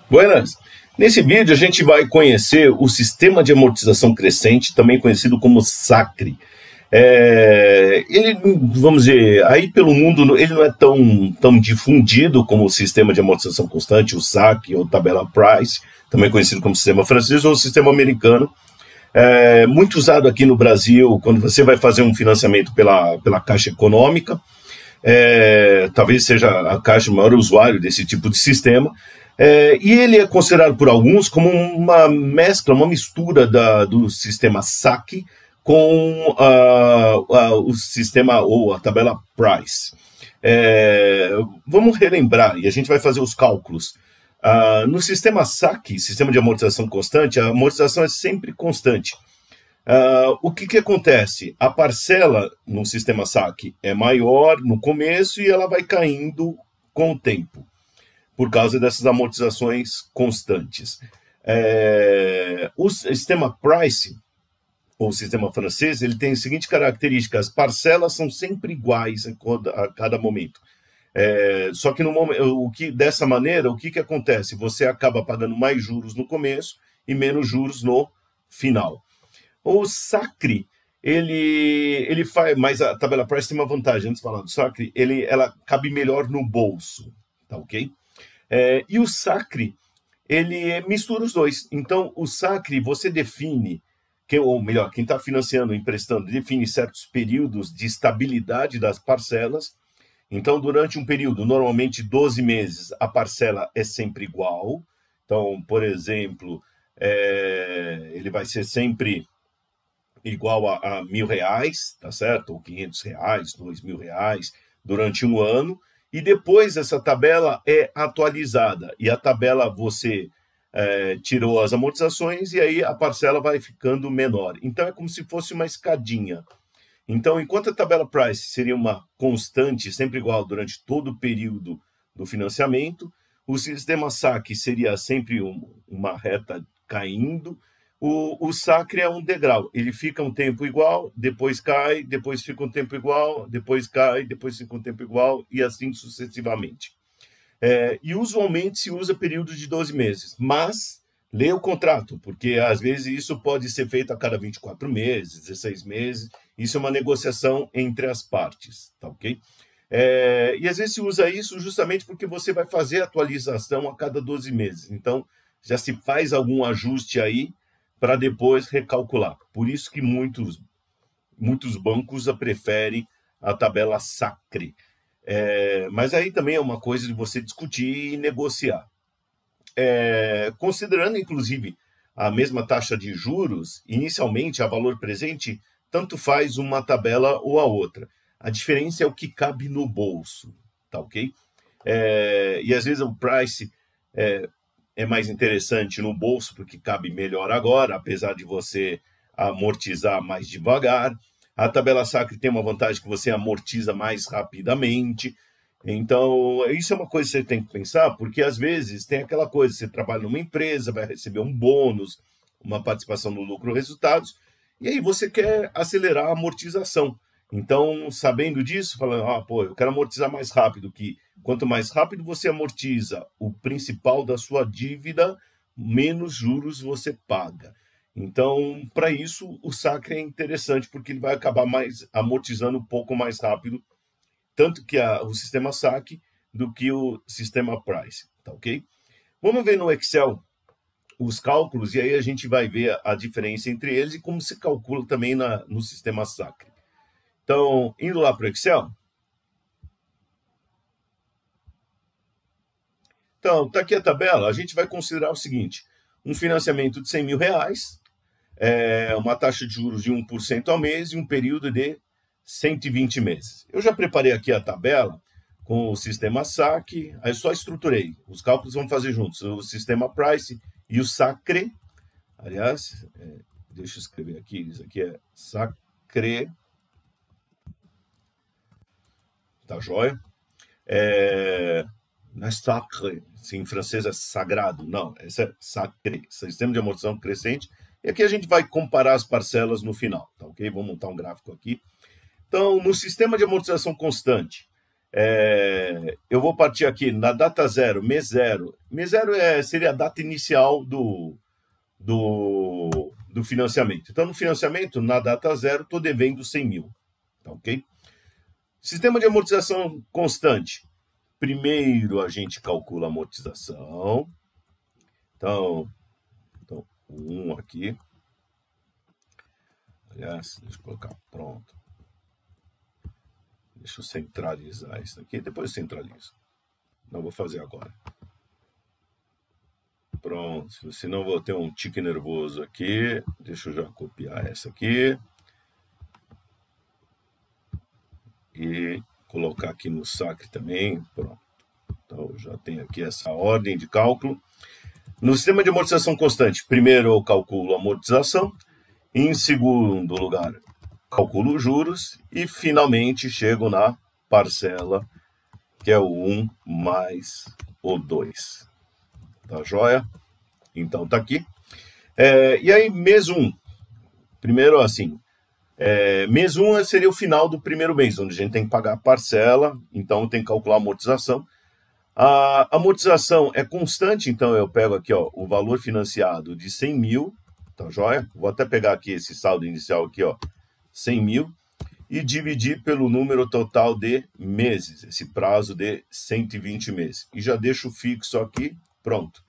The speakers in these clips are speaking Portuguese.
Buenas! Nesse vídeo a gente vai conhecer o sistema de amortização crescente, também conhecido como SACRE. Ele, vamos dizer, aí pelo mundo ele não é tão difundido como o sistema de amortização constante, o SAC ou tabela Price, também conhecido como sistema francês ou sistema americano. Muito usado aqui no Brasil quando você vai fazer um financiamento pela Caixa Econômica. Talvez seja a Caixa o maior usuário desse tipo de sistema. E ele é considerado por alguns como uma mescla, uma mistura do sistema SAC com o sistema ou a tabela Price. Vamos relembrar, e a gente vai fazer os cálculos. No sistema SAC, sistema de amortização constante, a amortização é sempre constante. O que acontece? A parcela no sistema SAC é maior no começo e ela vai caindo com o tempo, por causa dessas amortizações constantes. O sistema Price, ou sistema francês, ele tem a seguinte característica: as parcelas são sempre iguais a cada momento. Só que dessa maneira, o que acontece? Você acaba pagando mais juros no começo e menos juros no final. O SACRE, ele faz, mas a tabela Price tem uma vantagem, antes de falar do SACRE, ela cabe melhor no bolso, tá ok? E o SACRE, ele mistura os dois. Então, o SACRE, você define, ou melhor, quem está financiando, emprestando, define certos períodos de estabilidade das parcelas. Então, durante um período, normalmente 12 meses, a parcela é sempre igual. Então, por exemplo, ele vai ser sempre igual a R$1.000, tá certo? Ou R$500, R$2.000, durante um ano. E depois essa tabela é atualizada. E a tabela você tirou as amortizações e aí a parcela vai ficando menor. Então é como se fosse uma escadinha. Então, enquanto a tabela Price seria uma constante, sempre igual durante todo o período do financiamento, o sistema SAC seria sempre uma reta caindo. O SACRE é um degrau, ele fica um tempo igual, depois cai, depois fica um tempo igual, depois cai, depois fica um tempo igual, e assim sucessivamente. E usualmente se usa período de 12 meses, mas lê o contrato, porque às vezes isso pode ser feito a cada 24 meses, 16 meses, isso é uma negociação entre as partes, tá ok? E às vezes se usa isso justamente porque você vai fazer atualização a cada 12 meses, então já se faz algum ajuste aí, para depois recalcular. Por isso que muitos bancos preferem a tabela SACRE. Mas aí também é uma coisa de você discutir e negociar. Considerando, inclusive, a mesma taxa de juros, inicialmente, a valor presente, tanto faz uma tabela ou a outra. A diferença é o que cabe no bolso, tá ok? E às vezes o price é mais interessante no bolso, porque cabe melhor agora, apesar de você amortizar mais devagar. A tabela SACRE tem uma vantagem que você amortiza mais rapidamente. Então, isso é uma coisa que você tem que pensar, porque às vezes tem aquela coisa, você trabalha numa empresa, vai receber um bônus, uma participação no lucro resultados, e aí você quer acelerar a amortização. Então, sabendo disso, falando, eu quero amortizar mais rápido, que quanto mais rápido você amortiza o principal da sua dívida, menos juros você paga. Então, para isso, o SACRE é interessante, porque ele vai acabar amortizando um pouco mais rápido, tanto que o sistema SAC do que o sistema Price, tá ok? Vamos ver no Excel os cálculos, e aí a gente vai ver a diferença entre eles e como se calcula também no sistema SACRE. Então, indo lá para o Excel. Então, está aqui a tabela. A gente vai considerar o seguinte: um financiamento de R$100.000, uma taxa de juros de 1% ao mês e um período de 120 meses. Eu já preparei aqui a tabela com o sistema SAC, aí só estruturei. Os cálculos vamos fazer juntos, o sistema Price e o SACRE. Aliás, deixa eu escrever aqui, isso aqui é SACRE. Tá joia? Não é sacre, em francês é sagrado, não, esse é SACRE, sistema de amortização crescente. E aqui a gente vai comparar as parcelas no final, tá ok? Vamos montar um gráfico aqui. Então, no sistema de amortização constante, eu vou partir aqui na data zero, mês zero. Mês zero seria a data inicial do financiamento. Então, no financiamento, na data zero, estou devendo 100 mil. Tá, ok? Sistema de amortização constante. Primeiro, a gente calcula a amortização. Então 1 aqui. Aliás, deixa eu colocar pronto. Deixa eu centralizar isso aqui, depois eu centralizo. Não vou fazer agora. Pronto, senão vou ter um tique nervoso aqui. Deixa eu já copiar essa aqui. E colocar aqui no SAC também. Pronto. Então, já tenho aqui essa ordem de cálculo. No sistema de amortização constante, primeiro eu calculo a amortização. Em segundo lugar, calculo os juros. E, finalmente, chego na parcela, que é o 1 mais o 2. Tá joia? Então, tá aqui. E aí, mês 1. Primeiro, assim, mês 1 seria o final do primeiro mês, onde a gente tem que pagar a parcela, então tem que calcular a amortização. A amortização é constante, então eu pego aqui ó, o valor financiado de 100 mil, tá joia? Vou até pegar aqui esse saldo inicial aqui, ó, 100 mil, e dividir pelo número total de meses, esse prazo de 120 meses. E já deixo fixo aqui, pronto.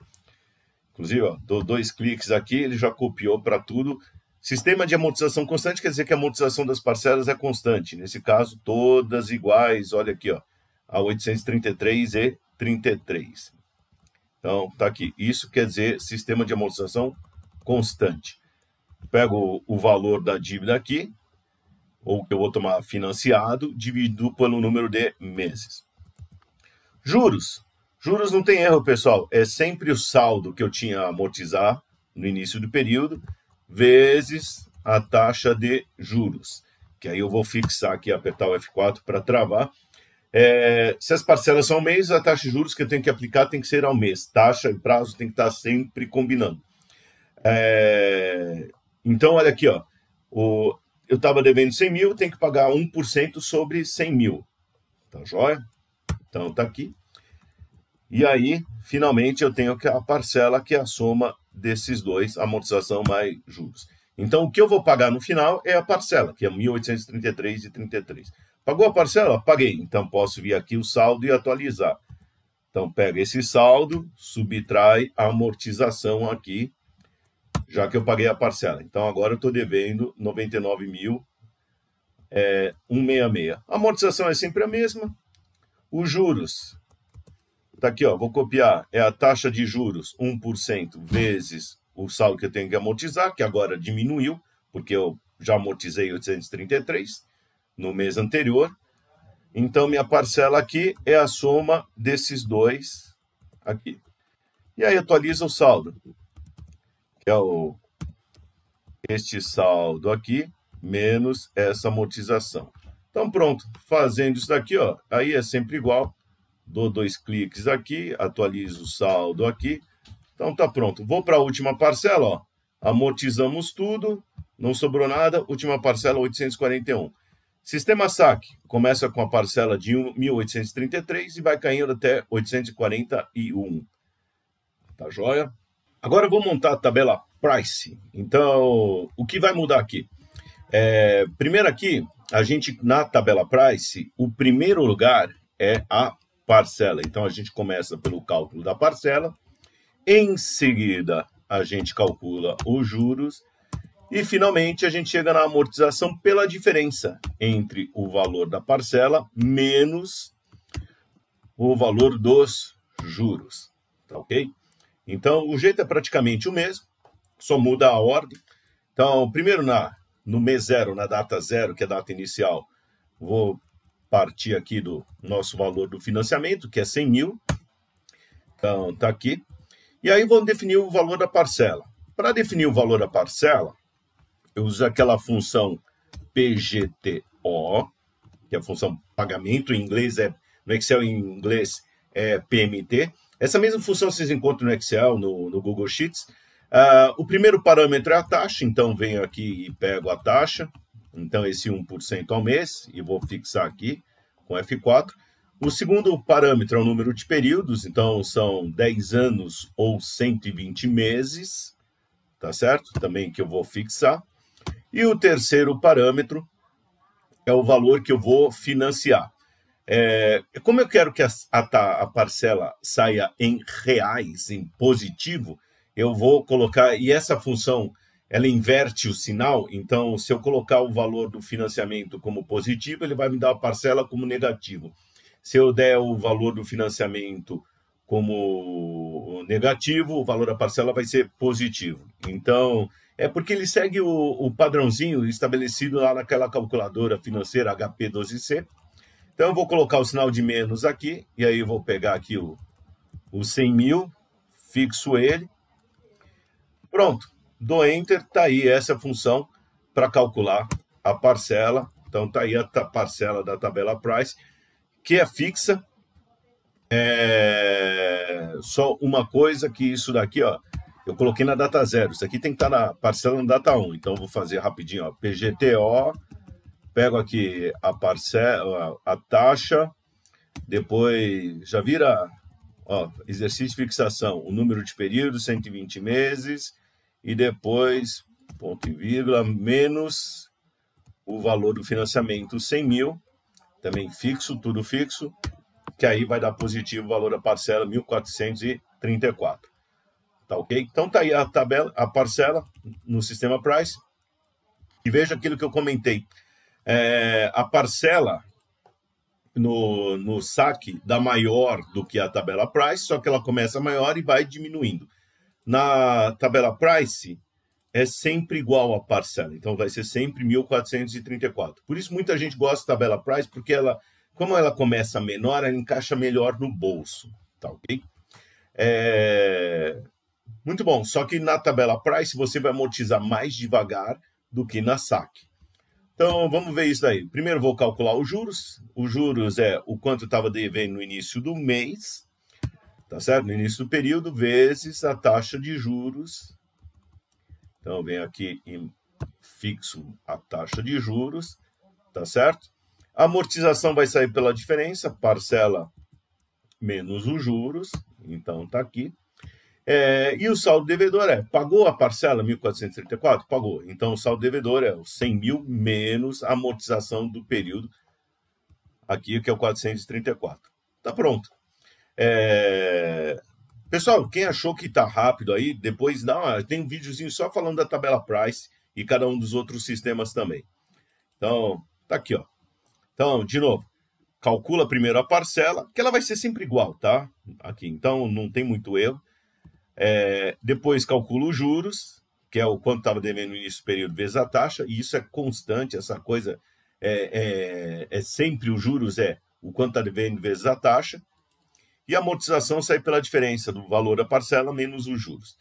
Inclusive, ó, dou 2 cliques aqui, ele já copiou para tudo. Sistema de amortização constante quer dizer que a amortização das parcelas é constante. Nesse caso, todas iguais, olha aqui, ó, a 833 e 33. Então, tá aqui. Isso quer dizer sistema de amortização constante. Pego o valor da dívida aqui, ou que eu vou tomar financiado, dividido pelo número de meses. Juros. Juros não tem erro, pessoal. É sempre o saldo que eu tinha a amortizar no início do período, vezes a taxa de juros. Que aí eu vou fixar aqui, apertar o F4 para travar. Se as parcelas são ao mês, a taxa de juros que eu tenho que aplicar tem que ser ao mês. Taxa e prazo tem que estar sempre combinando. Então, olha aqui, ó, eu estava devendo 100 mil, tem que pagar 1% sobre 100 mil. Tá joia? Então, tá aqui. E aí, finalmente, eu tenho a parcela que é a soma desses dois, amortização mais juros. Então, o que eu vou pagar no final é a parcela, que é 1.833,33. Pagou a parcela? Paguei. Então, posso vir aqui o saldo e atualizar. Então, pega esse saldo, subtrai a amortização aqui, já que eu paguei a parcela. Então, agora eu estou devendo 99.166. A amortização é sempre a mesma. Os juros, tá aqui, ó, vou copiar, é a taxa de juros 1% vezes o saldo que eu tenho que amortizar, que agora diminuiu, porque eu já amortizei 833 no mês anterior. Então, minha parcela aqui é a soma desses dois aqui. E aí, atualiza o saldo, que é este saldo aqui, menos essa amortização. Então, pronto. Fazendo isso daqui, ó, aí é sempre igual. Dou 2 cliques aqui, atualizo o saldo aqui. Então, tá pronto. Vou para a última parcela, ó. Amortizamos tudo, não sobrou nada. Última parcela, 841. Sistema SAC começa com a parcela de 1.833 e vai caindo até 841. Tá joia? Agora eu vou montar a tabela Price. Então, o que vai mudar aqui? Primeiro aqui, a gente, na tabela Price, o primeiro lugar é a parcela. Então, a gente começa pelo cálculo da parcela. Em seguida, a gente calcula os juros. E, finalmente, a gente chega na amortização pela diferença entre o valor da parcela menos o valor dos juros. Tá ok? Então, o jeito é praticamente o mesmo, só muda a ordem. Então, primeiro no mês zero, na data zero, que é a data inicial, vou partir aqui do nosso valor do financiamento, que é 100 mil. Então, tá aqui. E aí, vamos definir o valor da parcela. Para definir o valor da parcela, eu uso aquela função PGTO, que é a função pagamento, em inglês no Excel em inglês é PMT. Essa mesma função vocês encontram no Excel, no Google Sheets. O primeiro parâmetro é a taxa, então venho aqui e pego a taxa. Então, esse 1% ao mês, e vou fixar aqui com F4. O segundo parâmetro é o número de períodos, então são 10 anos ou 120 meses, tá certo? Também que eu vou fixar. E o terceiro parâmetro é o valor que eu vou financiar. Como eu quero que a parcela saia em reais, em positivo, eu vou colocar, e essa função, ela inverte o sinal, então se eu colocar o valor do financiamento como positivo, ele vai me dar a parcela como negativo. Se eu der o valor do financiamento como negativo, o valor da parcela vai ser positivo. Então, é porque ele segue o padrãozinho estabelecido lá naquela calculadora financeira HP12C. Então, eu vou colocar o sinal de menos aqui, e aí eu vou pegar aqui o 100 mil, fixo ele. Pronto, dou Enter, está aí essa função para calcular a parcela. Então, está aí a parcela da tabela Price, que é fixa. Só uma coisa que isso daqui, ó, eu coloquei na data 0. Isso aqui tem que estar na parcela na data 1. Então, eu vou fazer rapidinho, ó, PGTO, pego aqui a parcela, a taxa, depois já vira, ó, exercício de fixação, o número de períodos, 120 meses, e depois, ponto e vírgula, menos o valor do financiamento, 100 mil, também fixo, tudo fixo, que aí vai dar positivo o valor da parcela, 1.434. Tá ok? Então tá aí a tabela, a parcela no sistema Price. E veja aquilo que eu comentei. A parcela no saque dá maior do que a tabela Price, só que ela começa maior e vai diminuindo. Na tabela Price, é sempre igual a parcela, então vai ser sempre 1.434. Por isso muita gente gosta da tabela Price, porque ela, como ela começa menor, ela encaixa melhor no bolso, tá ok? Muito bom, só que na tabela Price você vai amortizar mais devagar do que na saque. Então, vamos ver isso daí. Primeiro, vou calcular os juros. Os juros é o quanto estava devendo no início do mês, tá certo? No início do período, vezes a taxa de juros. Então, eu venho aqui e fixo a taxa de juros, tá certo? A amortização vai sair pela diferença, parcela menos os juros. Então, tá aqui. E o saldo devedor pagou a parcela 1.434? Pagou. Então, o saldo devedor é o 100 mil menos a amortização do período, aqui que é o 434. Tá pronto. Pessoal, quem achou que tá rápido aí, depois tem um videozinho só falando da tabela Price e cada um dos outros sistemas também. Então, tá aqui, ó. Então, de novo, calcula primeiro a parcela, que ela vai ser sempre igual, tá? Aqui, então não tem muito erro. Depois calcula os juros, que é o quanto estava devendo no início do período vezes a taxa, e isso é constante, essa coisa sempre os juros o quanto está devendo vezes a taxa, e a amortização sai pela diferença do valor da parcela menos os juros.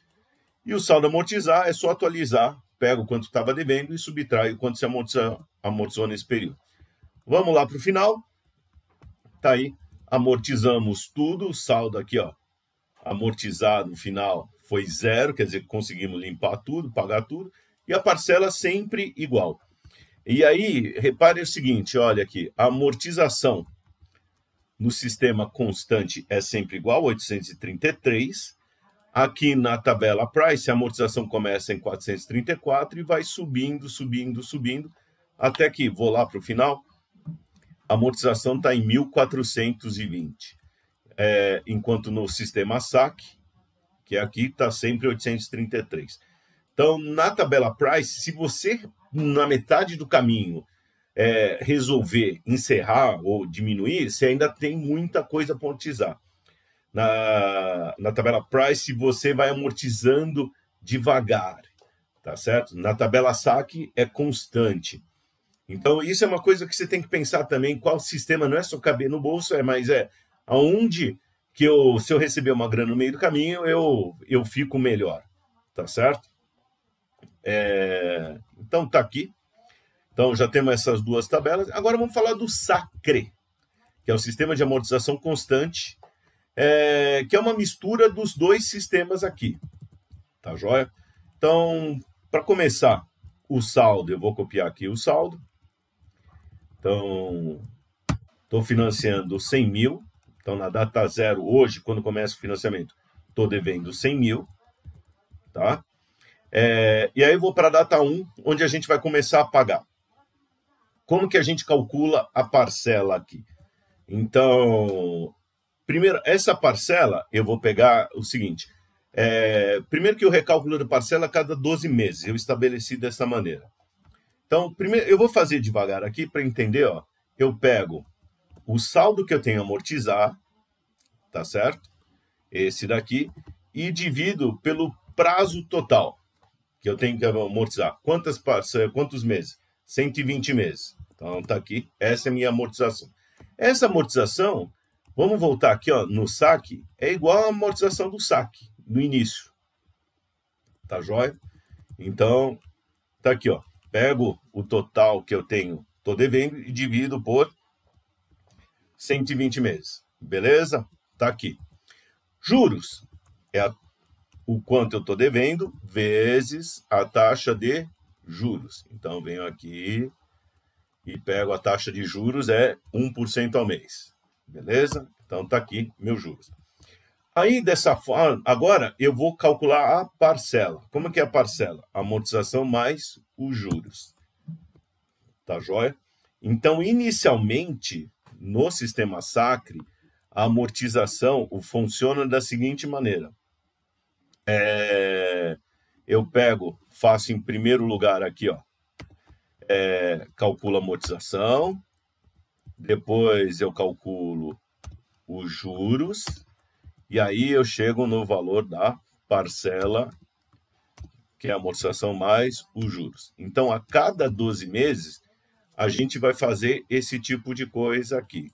E o saldo amortizar é só atualizar, pega o quanto estava devendo e subtrai o quanto se amortizou nesse período. Vamos lá para o final. Tá aí, amortizamos tudo, o saldo aqui, ó, amortizar no final foi 0, quer dizer, conseguimos limpar tudo, pagar tudo, e a parcela sempre igual. E aí, repare o seguinte, olha aqui, a amortização no sistema constante é sempre igual, 833. Aqui na tabela Price, a amortização começa em 434 e vai subindo, subindo, subindo, até que, vou lá para o final, a amortização está em 1.420. Enquanto no sistema SAC, que aqui está sempre 833. Então, na tabela Price, se você, na metade do caminho, resolver encerrar ou diminuir, você ainda tem muita coisa para amortizar. Na tabela Price, você vai amortizando devagar, tá certo? Na tabela SAC, é constante. Então, isso é uma coisa que você tem que pensar também, qual sistema, não é só caber no bolso, mas aonde que se eu receber uma grana no meio do caminho, eu fico melhor, tá certo? Então, tá aqui. Então, já temos essas duas tabelas. Agora, vamos falar do SACRE, que é o Sistema de Amortização Constante, que é uma mistura dos dois sistemas aqui, tá joia? Então, para começar, o saldo, eu vou copiar aqui o saldo. Então, estou financiando 100 mil, então na data zero, hoje, quando começa o financiamento, estou devendo 100 mil, tá? E aí eu vou para a data 1, onde a gente vai começar a pagar. Como que a gente calcula a parcela aqui? Então, primeiro, essa parcela, eu vou pegar o seguinte, primeiro que o recálculo da parcela a cada 12 meses, eu estabeleci dessa maneira. Então, primeiro, eu vou fazer devagar aqui para entender, ó, eu pego o saldo que eu tenho a amortizar, tá certo? Esse daqui, e divido pelo prazo total que eu tenho que amortizar. Quantos meses? 120 meses. Então, tá aqui, essa é a minha amortização. Essa amortização, vamos voltar aqui, ó, no saque, é igual à amortização do saque, no início. Tá joia? Então, tá aqui, ó. Pego o total que eu tenho, tô devendo, e divido por 120 meses. Beleza? Tá aqui. Juros é o quanto eu tô devendo vezes a taxa de juros. Então, venho aqui e pego a taxa de juros, é 1% ao mês. Beleza? Então, tá aqui meus juros. Aí, dessa forma, agora eu vou calcular a parcela. Como que é a parcela? A amortização mais os juros. Tá joia? Então, inicialmente, no sistema Sacre, a amortização funciona da seguinte maneira. Eu faço em primeiro lugar aqui, ó, calculo a amortização, depois eu calculo os juros, e aí eu chego no valor da parcela, que é a amortização mais os juros. Então, a cada 12 meses, a gente vai fazer esse tipo de coisa aqui.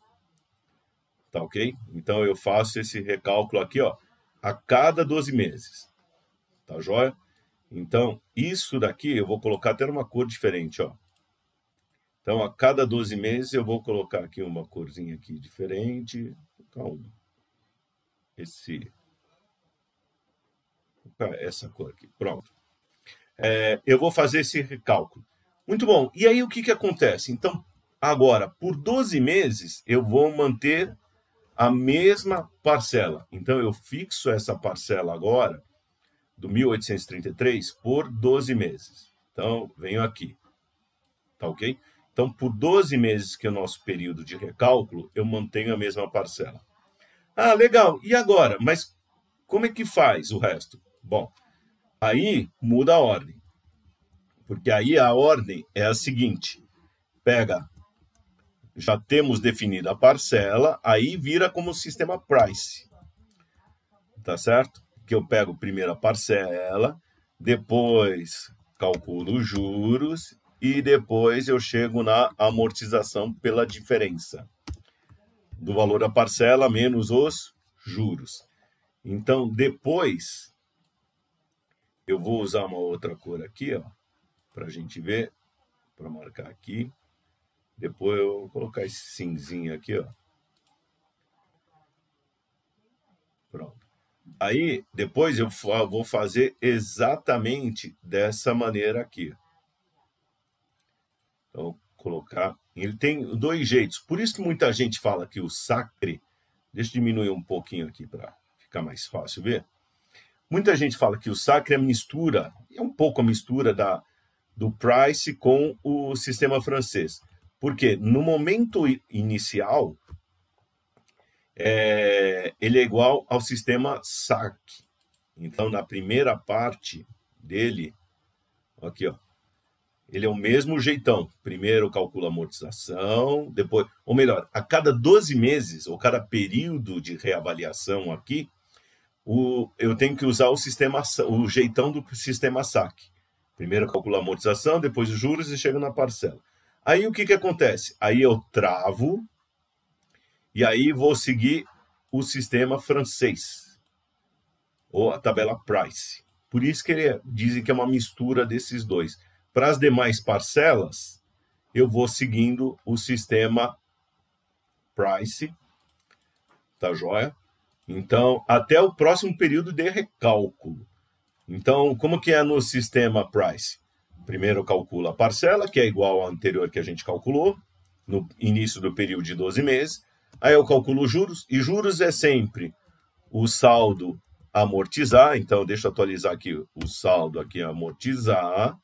Tá ok? Então, eu faço esse recálculo aqui, ó, a cada 12 meses. Tá joia? Então, isso daqui eu vou colocar até uma cor diferente, ó. Então, a cada 12 meses eu vou colocar aqui uma corzinha aqui diferente. Calma. Essa cor aqui. Pronto. Eu vou fazer esse recálculo. Muito bom. E aí, o que acontece? Então, agora, por 12 meses, eu vou manter a mesma parcela. Então, eu fixo essa parcela agora, do 1.833, por 12 meses. Então, venho aqui. Tá ok? Então, por 12 meses, que é o nosso período de recálculo, eu mantenho a mesma parcela. Ah, legal. E agora? Mas como é que faz o resto? Bom, aí muda a ordem. Porque aí a ordem é a seguinte. Já temos definida a parcela, aí vira como sistema price. Tá certo? Que eu pego primeiro a parcela, depois calculo os juros e depois eu chego na amortização pela diferença do valor da parcela menos os juros. Então, depois, eu vou usar uma outra cor aqui, ó, para a gente ver, para marcar aqui. Depois eu vou colocar esse cinzinho aqui, ó. Pronto. Aí, depois eu vou fazer exatamente dessa maneira aqui. Então, colocar... Ele tem dois jeitos. Por isso que muita gente fala que o Sacre... Deixa eu diminuir um pouquinho aqui para ficar mais fácil ver. Muita gente fala que o Sacre é mistura, é um pouco a mistura do Price com o sistema francês. Porque no momento inicial, ele é igual ao sistema SAC. Então, na primeira parte dele, aqui, ó, ele é o mesmo jeitão. Primeiro calcula a amortização, depois, ou melhor, a cada 12 meses, ou cada período de reavaliação aqui, eu tenho que usar o jeitão do sistema SAC. Primeiro calcula a amortização, depois os juros e chega na parcela. Aí o que acontece? Aí eu travo e aí vou seguir o sistema francês, ou a tabela Price. Por isso que dizem que é uma mistura desses dois. Para as demais parcelas, eu vou seguindo o sistema Price, tá joia? Então, até o próximo período de recálculo. Então, como que é no sistema Price? Primeiro eu calculo a parcela, que é igual ao anterior que a gente calculou. no início do período de 12 meses. Aí eu calculo os juros, e juros é sempre o saldo amortizar. Então, deixa eu atualizar aqui o saldo aqui amortizar,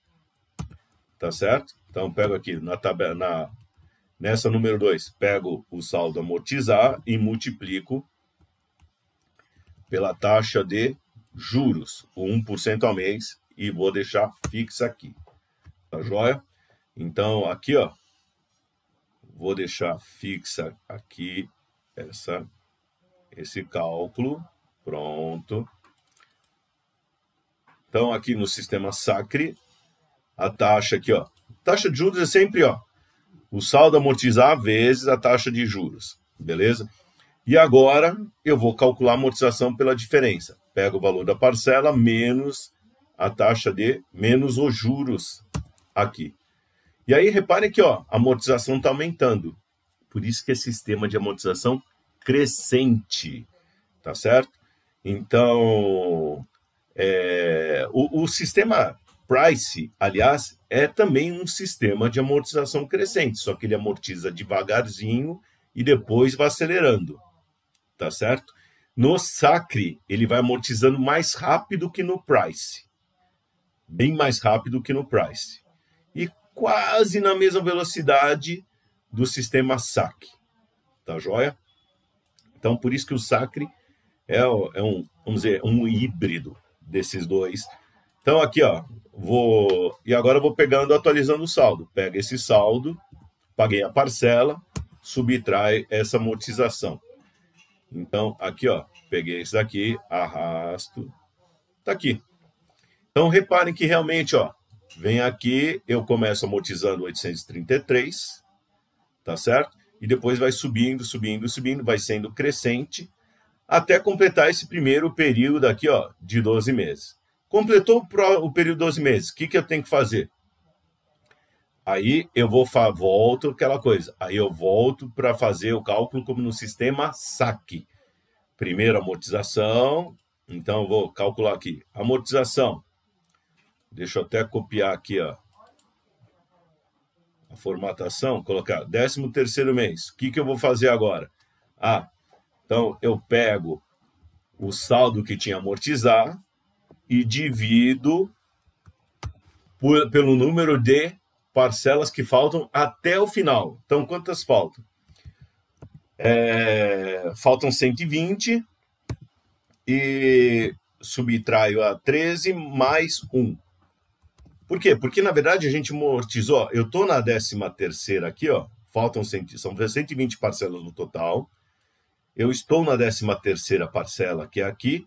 tá certo? Então, pego aqui na tabela, nessa número 2, pego o saldo amortizar e multiplico pela taxa de juros, o 1% ao mês, e vou deixar fixa aqui. Tá joia? Então, aqui, ó, vou deixar fixa aqui esse cálculo. Pronto. Então, aqui no sistema SACRE, a taxa aqui, ó, taxa de juros é sempre, ó, o saldo amortizar vezes a taxa de juros, beleza? E agora eu vou calcular a amortização pela diferença. Pego o valor da parcela menos a taxa menos os juros aqui. E aí reparem que, ó, a amortização está aumentando. Por isso que é sistema de amortização crescente, tá certo? Então, o sistema Price, aliás, é também um sistema de amortização crescente, só que ele amortiza devagarzinho e depois vai acelerando, tá certo? No SACRE, ele vai amortizando mais rápido que no Price, bem mais rápido que no Price, e quase na mesma velocidade do sistema SAC, tá joia? Então, por isso que o SACRE é um, vamos dizer, um híbrido desses dois. Então, aqui, ó, e agora eu vou pegando, atualizando o saldo. Pega esse saldo, paguei a parcela, subtrai essa amortização. Então, aqui, ó, peguei esse daqui, arrasto, tá aqui. Então, reparem que realmente, ó, vem aqui, eu começo amortizando 833, tá certo? E depois vai subindo, subindo, subindo, vai sendo crescente, até completar esse primeiro período aqui, ó, de 12 meses. Completou o período de 12 meses, o que eu tenho que fazer? Aí eu volto aquela coisa, aí eu volto para fazer o cálculo como no sistema SAC. Primeiro amortização, então eu vou calcular aqui, amortização. Deixa eu até copiar aqui, ó, a formatação, colocar 13º mês. O que eu vou fazer agora? Então eu pego o saldo que tinha amortizar e divido pelo número de parcelas que faltam até o final. Então, quantas faltam? Faltam 120 e subtraio a 13 mais 1. Por quê? Porque, na verdade, a gente amortizou. Eu estou na 13ª aqui, ó. São 120 parcelas no total. Eu estou na 13ª parcela, que é aqui.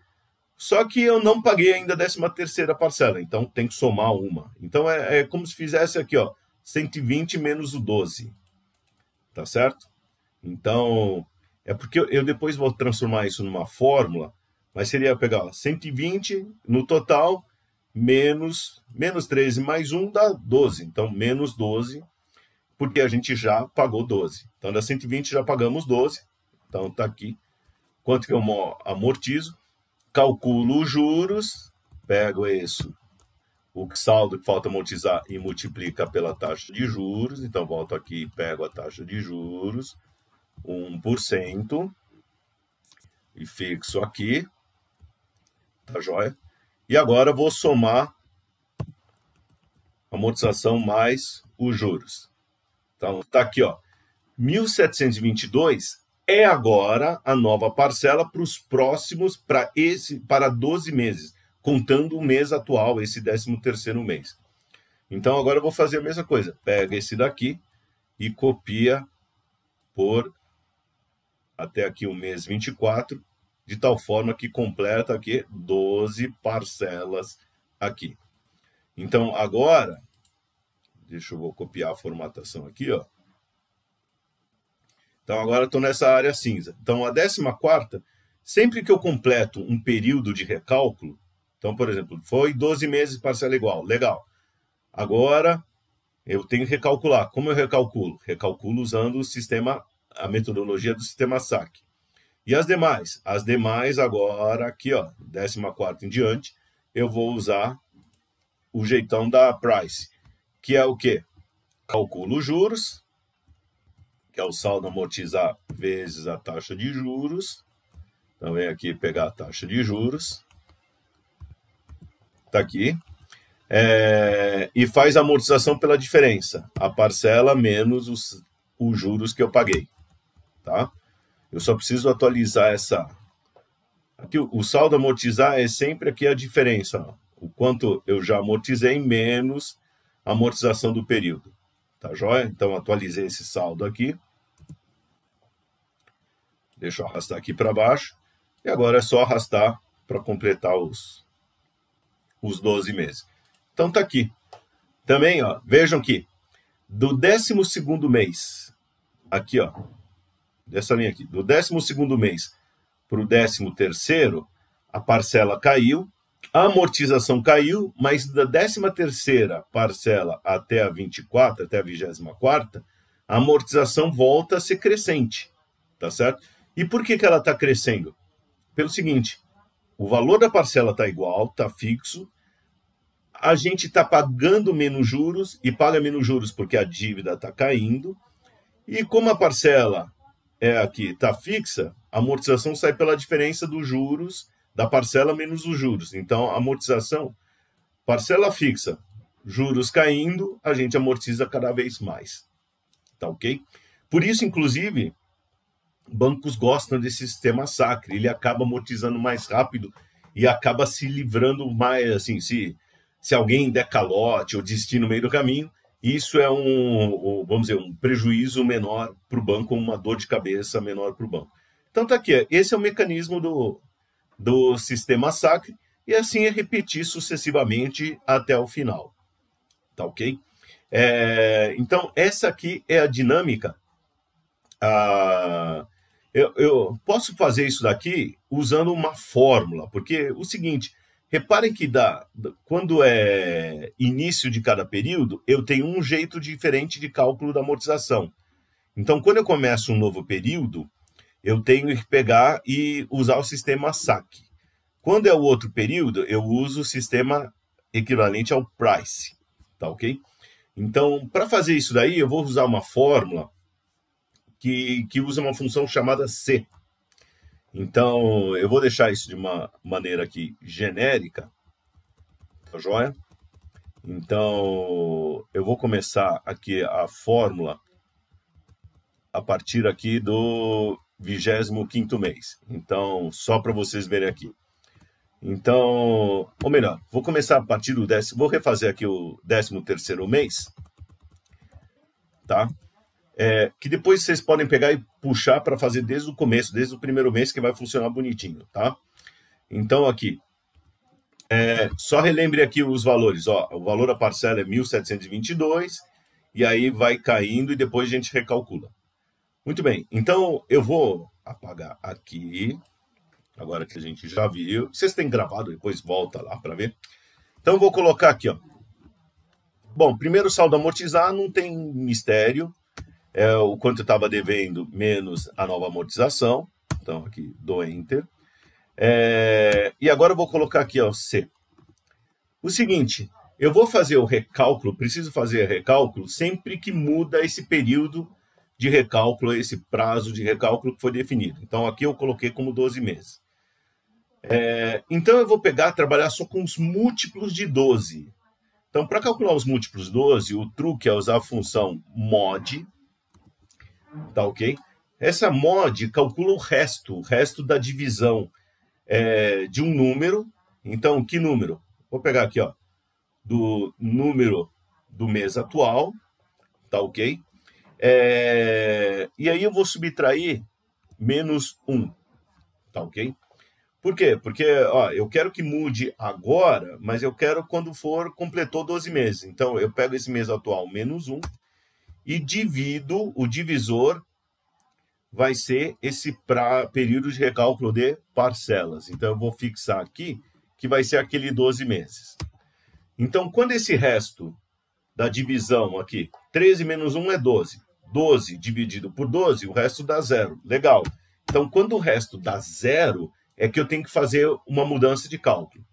Só que eu não paguei ainda a 13ª parcela. Então, tem que somar uma. Então, é como se fizesse aqui, ó. 120 menos o 12. Tá certo? Então, é porque eu depois vou transformar isso numa fórmula. Mas seria pegar, ó, 120 no total... menos 13 mais 1 dá 12. Então, menos 12, porque a gente já pagou 12. Então, da 120 já pagamos 12. Então, está aqui. Quanto que eu amortizo? Calculo os juros, pego isso, o saldo que falta amortizar e multiplica pela taxa de juros. Então, volto aqui e pego a taxa de juros, 1%, e fixo aqui. Tá joia? E agora vou somar a amortização mais os juros. Então, está aqui, ó. 1.722 é agora a nova parcela para os próximos, para 12 meses, contando o mês atual, esse 13º mês. Então, agora eu vou fazer a mesma coisa. Pega esse daqui e copia por até aqui o mês 24, de tal forma que completa aqui 12 parcelas aqui. Então, agora, deixa eu copiar a formatação aqui, ó. Então, agora estou nessa área cinza. Então, a 14ª, sempre que eu completo um período de recálculo, então, por exemplo, foi 12 meses parcela igual, legal. Agora, eu tenho que recalcular. Como eu recalculo? Recalculo usando o sistema, a metodologia do sistema SAC. E as demais? As demais agora, aqui, ó, 14ª em diante, eu vou usar o jeitão da Price, que é o quê? Calculo os juros, que é o saldo a amortizar vezes a taxa de juros. Então, vem aqui pegar a taxa de juros. Está aqui. E faz a amortização pela diferença. A parcela menos os juros que eu paguei. Tá? Eu só preciso atualizar essa... Aqui, o saldo a amortizar é sempre aqui a diferença. Ó. O quanto eu já amortizei menos a amortização do período. Tá joia? Então, atualizei esse saldo aqui. Deixa eu arrastar aqui para baixo. E agora é só arrastar para completar os 12 meses. Então, tá aqui. Também, ó, vejam que do 12º mês, aqui, ó, dessa linha aqui, do 12º mês para o 13º, a parcela caiu, a amortização caiu, mas da 13ª parcela até a 24, até a 24ª, a amortização volta a ser crescente, tá certo? E por que ela está crescendo? Pelo seguinte, o valor da parcela está igual, está fixo, a gente está pagando menos juros, e paga menos juros porque a dívida está caindo, e como a parcela aqui está fixa, a amortização sai pela diferença dos juros, da parcela menos os juros. Então, a amortização, parcela fixa, juros caindo, a gente amortiza cada vez mais. Tá ok? Por isso, inclusive, bancos gostam desse sistema SACRE. Ele acaba amortizando mais rápido e acaba se livrando mais, assim, se alguém der calote ou desistir no meio do caminho, isso é vamos dizer, um prejuízo menor para o banco, uma dor de cabeça menor para o banco. Então, tá aqui. Esse é o mecanismo do sistema SACRE, e assim é repetir sucessivamente até o final. Tá ok? Então, essa aqui é a dinâmica. Eu posso fazer isso daqui usando uma fórmula, porque o seguinte, reparem que quando é início de cada período, eu tenho um jeito diferente de cálculo da amortização. Então, quando eu começo um novo período, eu tenho que pegar e usar o sistema SAC. Quando é o outro período, eu uso o sistema equivalente ao price. Tá ok? Então, para fazer isso daí, eu vou usar uma fórmula que usa uma função chamada C. Então, eu vou deixar isso de uma maneira aqui genérica. Tá joia? Então, eu vou começar aqui a fórmula a partir aqui do 25º mês. Então, só para vocês verem aqui. Então, ou melhor, vou começar a partir do vou refazer aqui o 13º mês, tá? Que depois vocês podem pegar e puxar para fazer desde o começo, desde o primeiro mês, que vai funcionar bonitinho, tá? Então, aqui, só relembre aqui os valores, ó, o valor da parcela é 1.722, e aí vai caindo e depois a gente recalcula. Muito bem, então eu vou apagar aqui, agora que a gente já viu. Vocês têm gravado, depois volta lá para ver. Então eu vou colocar aqui, ó. Bom, primeiro saldo amortizar, não tem mistério. É o quanto eu estava devendo menos a nova amortização. Então aqui, dou Enter. E agora eu vou colocar aqui, ó, C. O seguinte, eu vou fazer o recálculo, preciso fazer recálculo sempre que muda esse período de recálculo, esse prazo de recálculo que foi definido. Então, aqui eu coloquei como 12 meses. Então, eu vou trabalhar só com os múltiplos de 12. Então, para calcular os múltiplos de 12, o truque é usar a função mod. Tá ok? Essa mod calcula o resto da divisão de um número. Então, que número? Vou pegar aqui, ó, do número do mês atual. Tá ok? E aí eu vou subtrair menos 1, tá ok? Por quê? Porque ó, eu quero que mude agora, mas eu quero quando completou 12 meses. Então, eu pego esse mês atual, menos 1, e divido, o divisor vai ser esse período de recálculo de parcelas. Então, eu vou fixar aqui, que vai ser aquele 12 meses. Então, quando esse resto da divisão aqui, 13 menos 1 é 12. 12 dividido por 12, o resto dá 0. Legal. Então, quando o resto dá 0, é que eu tenho que fazer uma mudança de cálculo.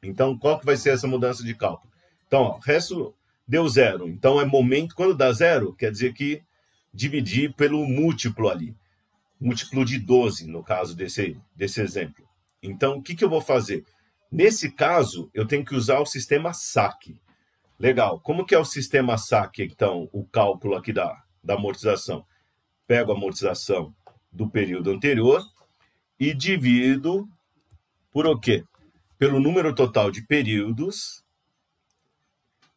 Então, qual que vai ser essa mudança de cálculo? Então, ó, o resto deu 0. Então, é momento, quando dá 0, quer dizer que dividir pelo múltiplo ali. Múltiplo de 12, no caso desse exemplo. Então, o que eu vou fazer? Nesse caso, eu tenho que usar o sistema SAC. Legal. Como que é o sistema SAC, então, o cálculo aqui da amortização? Pego a amortização do período anterior e divido por o quê? Pelo número total de períodos.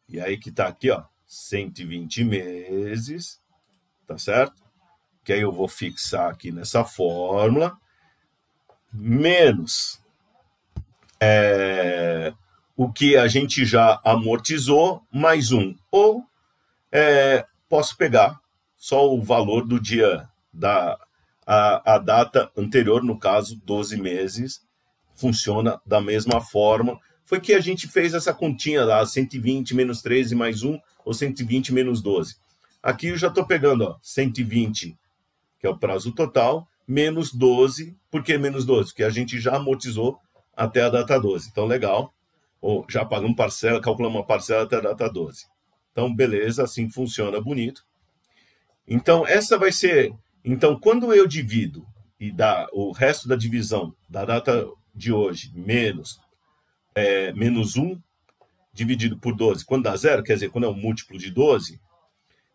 E aí que está aqui, ó, 120 meses, tá certo? Que aí eu vou fixar aqui nessa fórmula, menos o que a gente já amortizou, mais 1. Ou posso pegar só o valor do dia, a data anterior, no caso, 12 meses, funciona da mesma forma. Foi que a gente fez essa continha lá, 120 menos 13 mais 1, ou 120 menos 12. Aqui eu já estou pegando, ó, 120, que é o prazo total, menos 12. Por que menos 12? Porque a gente já amortizou até a data 12. Então, legal. Ou já pagamos parcela, calculamos uma parcela até a data 12. Então, beleza, assim funciona bonito. Então, essa vai ser... Então, quando eu divido e dá o resto da divisão da data de hoje menos 1 dividido por 12, quando dá zero, quer dizer, quando é um múltiplo de 12,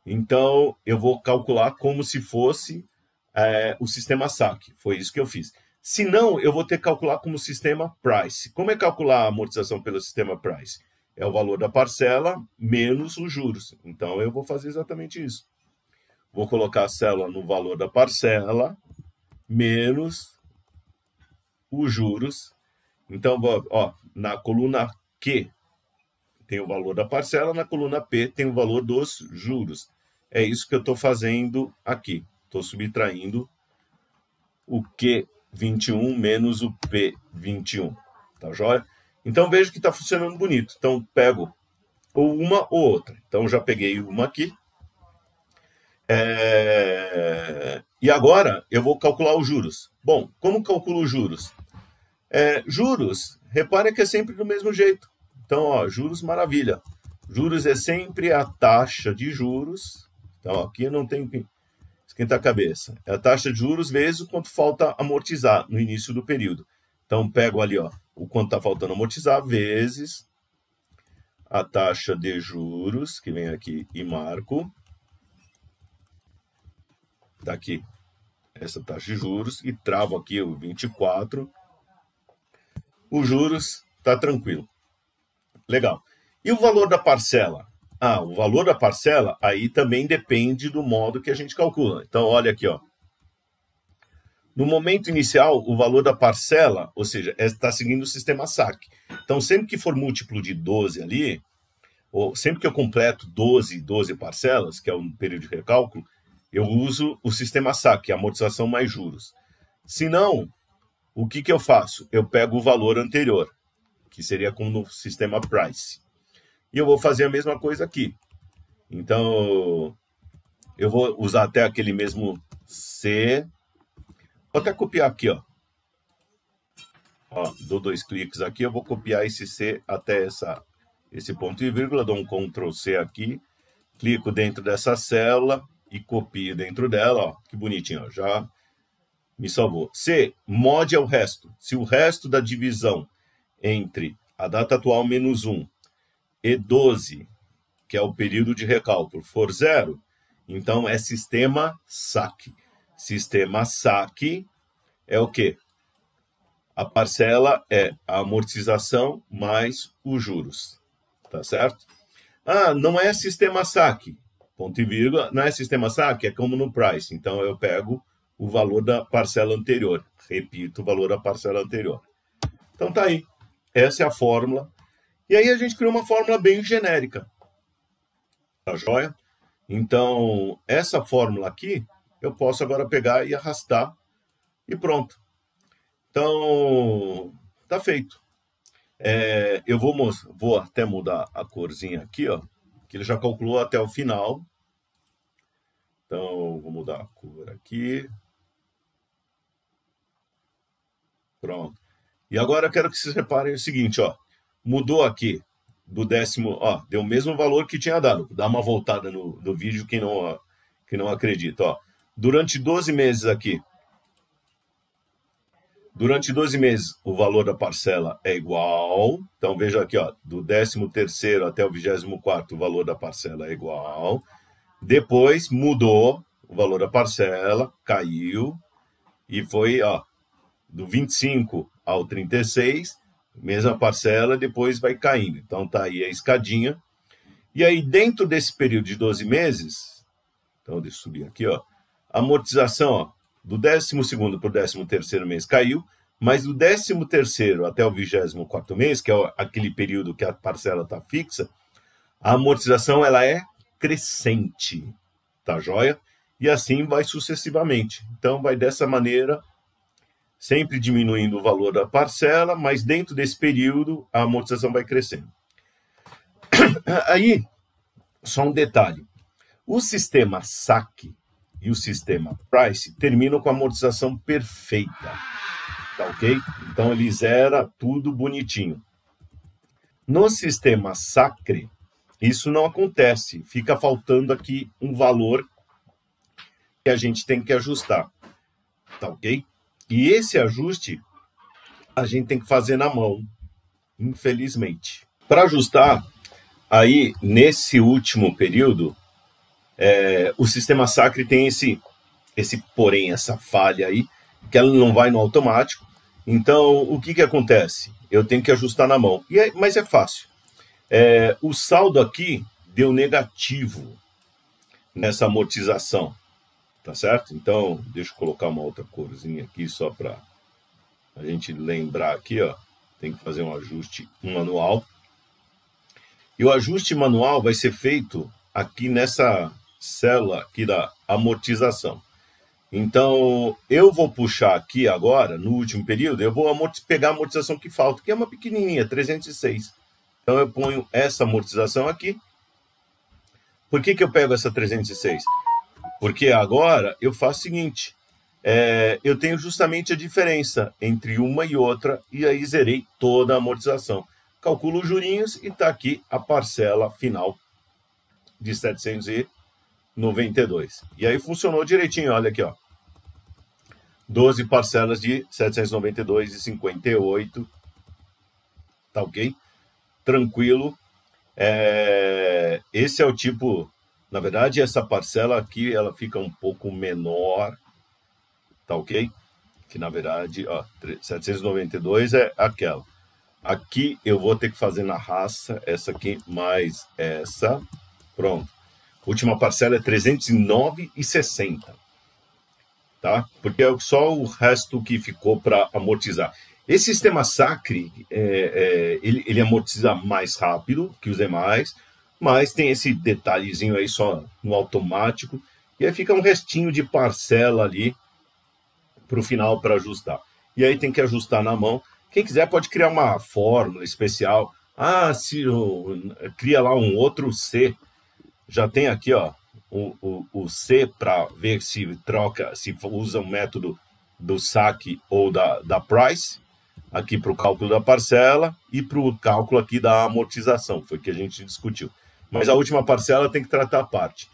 então eu vou calcular como se fosse o sistema SAC. Foi isso que eu fiz. Se não, eu vou ter que calcular como sistema price. Como é calcular a amortização pelo sistema price? É o valor da parcela menos os juros. Então, eu vou fazer exatamente isso. Vou colocar a célula no valor da parcela menos os juros. Então, ó, na coluna Q tem o valor da parcela, na coluna P tem o valor dos juros. É isso que eu estou fazendo aqui. Estou subtraindo o Q21 menos o P21. Tá joia? Então, vejo que está funcionando bonito. Então, pego ou uma ou outra. Então, já peguei uma aqui. E agora, eu vou calcular os juros. Bom, como calculo os juros? Juros, repare que é sempre do mesmo jeito. Então, ó, juros, maravilha. Juros é sempre a taxa de juros. Então, aqui eu não tenho que esquentar a cabeça. É a taxa de juros vezes o quanto falta amortizar no início do período. Então, pego ali, ó, o quanto está faltando amortizar, vezes a taxa de juros, que vem aqui e marco. Tá aqui essa taxa de juros e travo aqui o 24. Os juros tá tranquilo. Legal. E o valor da parcela? O valor da parcela aí também depende do modo que a gente calcula. Então, olha aqui, ó. No momento inicial, o valor da parcela, ou seja, está seguindo o sistema SAC. Então, sempre que for múltiplo de 12 ali, ou sempre que eu completo 12 parcelas, que é um período de recálculo, eu uso o sistema SAC, amortização mais juros. Se não, o que eu faço? Eu pego o valor anterior, que seria como no sistema price. E eu vou fazer a mesma coisa aqui. Então, eu vou usar até aquele mesmo C. Vou até copiar aqui, ó. Dou 2 cliques aqui, eu vou copiar esse C até esse ponto e vírgula, dou um Ctrl C aqui, clico dentro dessa célula e copio dentro dela, ó, que bonitinho, ó, já me salvou. C, mode é o resto. Se o resto da divisão entre a data atual menos 1 e 12, que é o período de recálculo, for 0, então é sistema SAC. Sistema SAC é o quê? A parcela é a amortização mais os juros, tá certo? Não é sistema SAC, ponto e vírgula, não é sistema SAC, é como no price. Então, eu pego o valor da parcela anterior. Repito, o valor da parcela anterior. Então, tá aí. Essa é a fórmula. E aí, a gente criou uma fórmula bem genérica. Tá joia? Então, essa fórmula aqui, eu posso agora pegar e arrastar e pronto. Então, tá feito. Eu vou até mudar a corzinha aqui, ó, que ele já calculou até o final. Então, vou mudar a cor aqui. Pronto. E agora eu quero que vocês reparem o seguinte, ó. Mudou aqui do décimo, ó, deu o mesmo valor que tinha dado. Dá uma voltada no vídeo, quem que não acredita. Ó, durante 12 meses aqui, durante 12 meses o valor da parcela é igual. Então veja aqui, ó, do 13º até o 24º o valor da parcela é igual. Depois mudou o valor da parcela, caiu e foi, ó, do 25 ao 36, mesma parcela, depois vai caindo. Então tá aí a escadinha. E aí dentro desse período de 12 meses, então deixa eu subir aqui, ó, a amortização, ó, do 12º para o 13º mês caiu, mas do 13º até o 24º mês, que é aquele período que a parcela está fixa, a amortização ela é crescente, tá joia? E assim vai sucessivamente. Então vai dessa maneira, sempre diminuindo o valor da parcela, mas dentro desse período a amortização vai crescendo. Aí, só um detalhe. O sistema SAC e o sistema Price terminam com a amortização perfeita. Tá ok? Então ele zera tudo bonitinho. No sistema SACRE, isso não acontece. Fica faltando aqui um valor que a gente tem que ajustar. Tá ok? E esse ajuste a gente tem que fazer na mão, infelizmente. Para ajustar, aí nesse último período, o sistema SACRE tem esse porém, essa falha aí, que ela não vai no automático. Então, o que acontece? Eu tenho que ajustar na mão. Mas é fácil. O saldo aqui deu negativo nessa amortização. Tá certo? Então, deixa eu colocar uma outra corzinha aqui, só para a gente lembrar aqui, ó. Tem que fazer um ajuste manual. E o ajuste manual vai ser feito aqui nessa célula aqui da amortização. Então, eu vou puxar aqui agora, no último período, eu vou pegar a amortização que falta, que é uma pequenininha, 306. Então, eu ponho essa amortização aqui. Por que eu pego essa 306? Porque agora eu faço o seguinte, eu tenho justamente a diferença entre uma e outra, e aí zerei toda a amortização. Calculo os jurinhos e está aqui a parcela final de 792. E aí funcionou direitinho, olha aqui, ó. 12 parcelas de 792,58. Tá ok? Tranquilo. Esse é o tipo... Na verdade, essa parcela aqui, ela fica um pouco menor. Tá ok? Que, na verdade, ó, 792 é aquela. Aqui eu vou ter que fazer na raça, essa aqui mais essa. Pronto. Última parcela é 309,60. Tá? Porque é só o resto que ficou para amortizar. Esse sistema SACRE, ele amortiza mais rápido que os demais, mas tem esse detalhezinho aí só no automático, e aí fica um restinho de parcela ali para o final para ajustar. E aí tem que ajustar na mão. Quem quiser pode criar uma fórmula especial. Cria lá um outro C. Já tem aqui, ó, o C para ver se troca, se usa o método do SAC ou da Price, aqui para o cálculo da parcela e para o cálculo aqui da amortização, foi que a gente discutiu. Mas a última parcela tem que tratar a parte.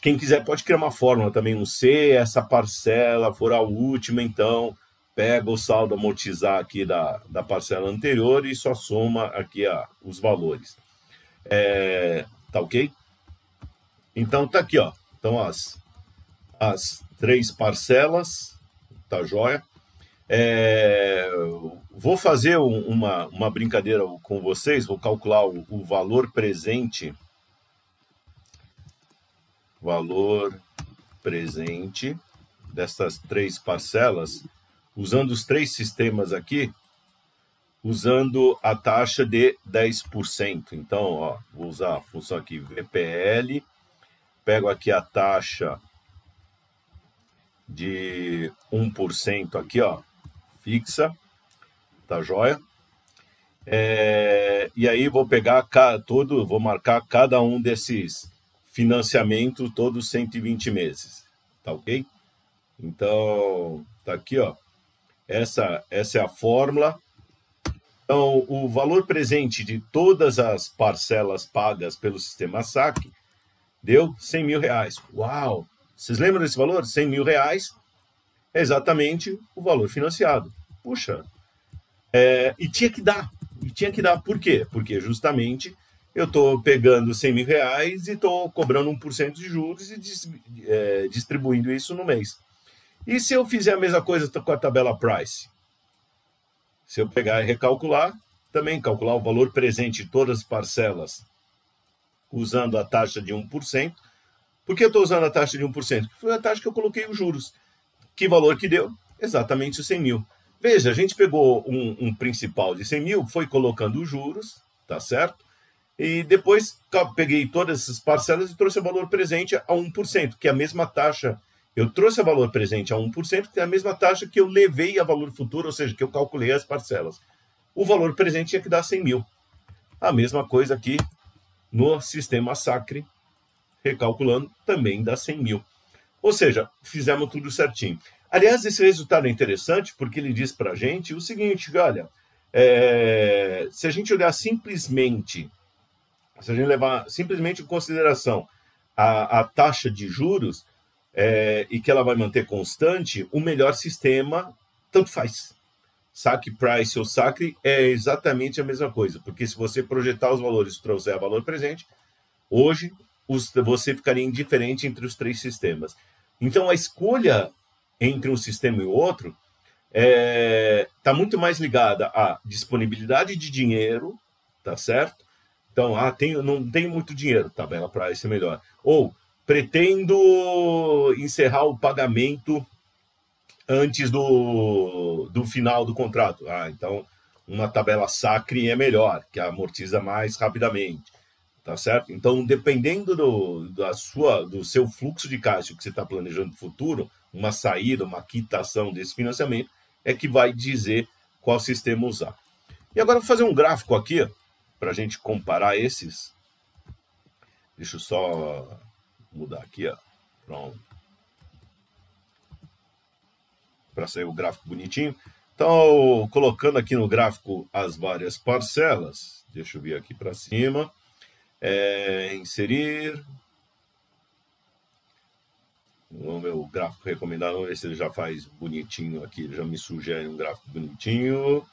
Quem quiser pode criar uma fórmula também, um C, essa parcela for a última, então pega o saldo amortizar aqui da parcela anterior e só soma aqui os valores. Tá ok? Então tá aqui, ó. Então as 3 parcelas, tá joia? Vou fazer uma brincadeira com vocês, vou calcular o valor presente. Valor presente dessas 3 parcelas, usando os 3 sistemas aqui, usando a taxa de 10%. Então, ó, vou usar a função aqui, VPL, pego aqui a taxa de 1% aqui, ó, fixa, tá joia? E aí vou pegar vou marcar cada um desses financiamentos, todos 120 meses, tá ok? Então, tá aqui, ó, essa é a fórmula. Então, o valor presente de todas as parcelas pagas pelo sistema SAC deu 100 mil reais. Uau! Vocês lembram desse valor? 100 mil reais é exatamente o valor financiado. Puxa, e tinha que dar. E tinha que dar. Por quê? Porque justamente eu estou pegando 100 mil reais e estou cobrando 1% de juros e distribuindo isso no mês. E se eu fizer a mesma coisa com a tabela Price? Se eu pegar e recalcular, também calcular o valor presente de todas as parcelas usando a taxa de 1%. Por que eu estou usando a taxa de 1%? Porque foi a taxa que eu coloquei os juros. Que valor que deu? Exatamente os 100 mil. Veja, a gente pegou um principal de 100 mil, foi colocando os juros, tá certo? E depois peguei todas essas parcelas e trouxe o valor presente a 1%, que é a mesma taxa. Eu trouxe o valor presente a 1%, que é a mesma taxa que eu levei a valor futuro, ou seja, que eu calculei as parcelas. O valor presente tinha que dar 100 mil. A mesma coisa aqui no sistema Sacre, recalculando, também dá 100 mil. Ou seja, fizemos tudo certinho. Aliás, esse resultado é interessante porque ele diz para a gente o seguinte, olha, se a gente olhar simplesmente, se a gente levar simplesmente em consideração a taxa de juros e que ela vai manter constante, o melhor sistema tanto faz. Saque Price ou Sacre é exatamente a mesma coisa, porque se você projetar os valores e trouxer o valor presente, hoje você ficaria indiferente entre os três sistemas. Então, a escolha entre um sistema e o outro está muito mais ligada à disponibilidade de dinheiro, tá certo? Então, não tenho muito dinheiro, tabela Price é melhor. Ou, pretendo encerrar o pagamento antes do final do contrato. Então, uma tabela Sacre é melhor, que amortiza mais rapidamente. Tá certo? Então, dependendo do seu fluxo de caixa que você está planejando no futuro, uma saída, uma quitação desse financiamento, é que vai dizer qual sistema usar. E agora eu vou fazer um gráfico aqui, para a gente comparar esses. Deixa eu só mudar aqui, ó. Pronto. Para sair o gráfico bonitinho. Então, colocando aqui no gráfico as várias parcelas. Deixa eu vir aqui para cima. Inserir. Vamos ver o gráfico recomendado, vamos ver se ele já faz bonitinho aqui, ele já me sugere um gráfico bonitinho.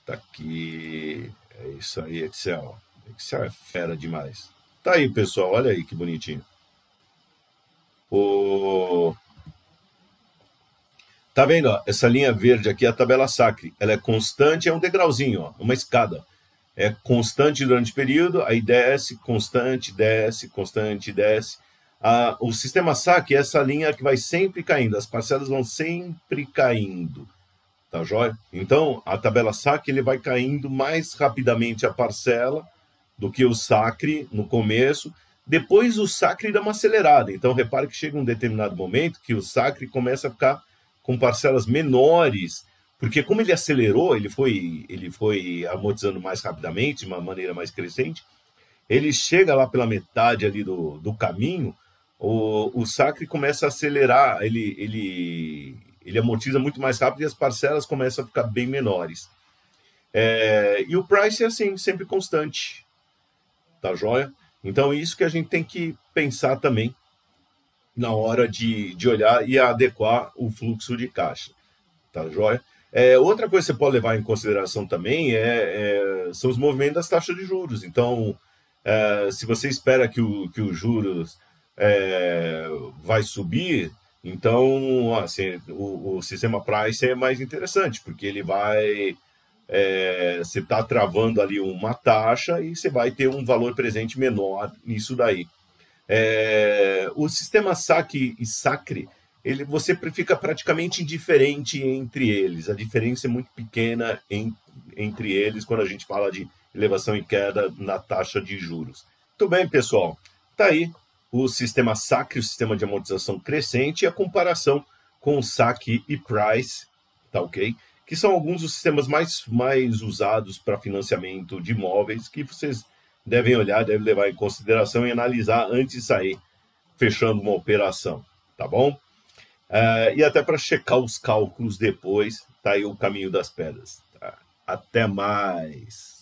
Tá aqui, é isso aí, Excel. Excel é fera demais. Tá aí, pessoal, olha aí que bonitinho. Tá vendo, ó, essa linha verde aqui é a tabela Sacre, ela é constante, é um degrauzinho, ó, uma escada. É constante durante o período, aí desce, constante, desce, constante, desce. O sistema Sacre é essa linha que vai sempre caindo, as parcelas vão sempre caindo, tá joia? Então, a tabela Sacre ele vai caindo mais rapidamente a parcela do que o Sacre no começo. Depois o Sacre dá uma acelerada, então repare que chega um determinado momento que o Sacre começa a ficar com parcelas menores, porque como ele acelerou, ele foi amortizando mais rapidamente, de uma maneira mais crescente, ele chega lá pela metade ali do caminho, o Sacre começa a acelerar, ele amortiza muito mais rápido e as parcelas começam a ficar bem menores. E o Price é assim, sempre constante, tá joia? Então isso que a gente tem que pensar também na hora de olhar e adequar o fluxo de caixa, tá joia? Outra coisa que você pode levar em consideração também são os movimentos das taxas de juros. Então, se você espera que os juros vai subir, então assim, o sistema Price é mais interessante, porque ele vai... você está travando ali uma taxa e você vai ter um valor presente menor nisso daí. O sistema Saque e Sacre, você fica praticamente indiferente entre eles. A diferença é muito pequena entre eles quando a gente fala de elevação e queda na taxa de juros. Muito bem, pessoal. Está aí o sistema Sacre, o sistema de amortização crescente, e a comparação com o Sacre e Price, tá ok? Que são alguns dos sistemas mais usados para financiamento de imóveis que vocês devem olhar, devem levar em consideração e analisar antes de sair fechando uma operação, tá bom? E até para checar os cálculos depois, tá aí o caminho das pedras. Tá? Até mais!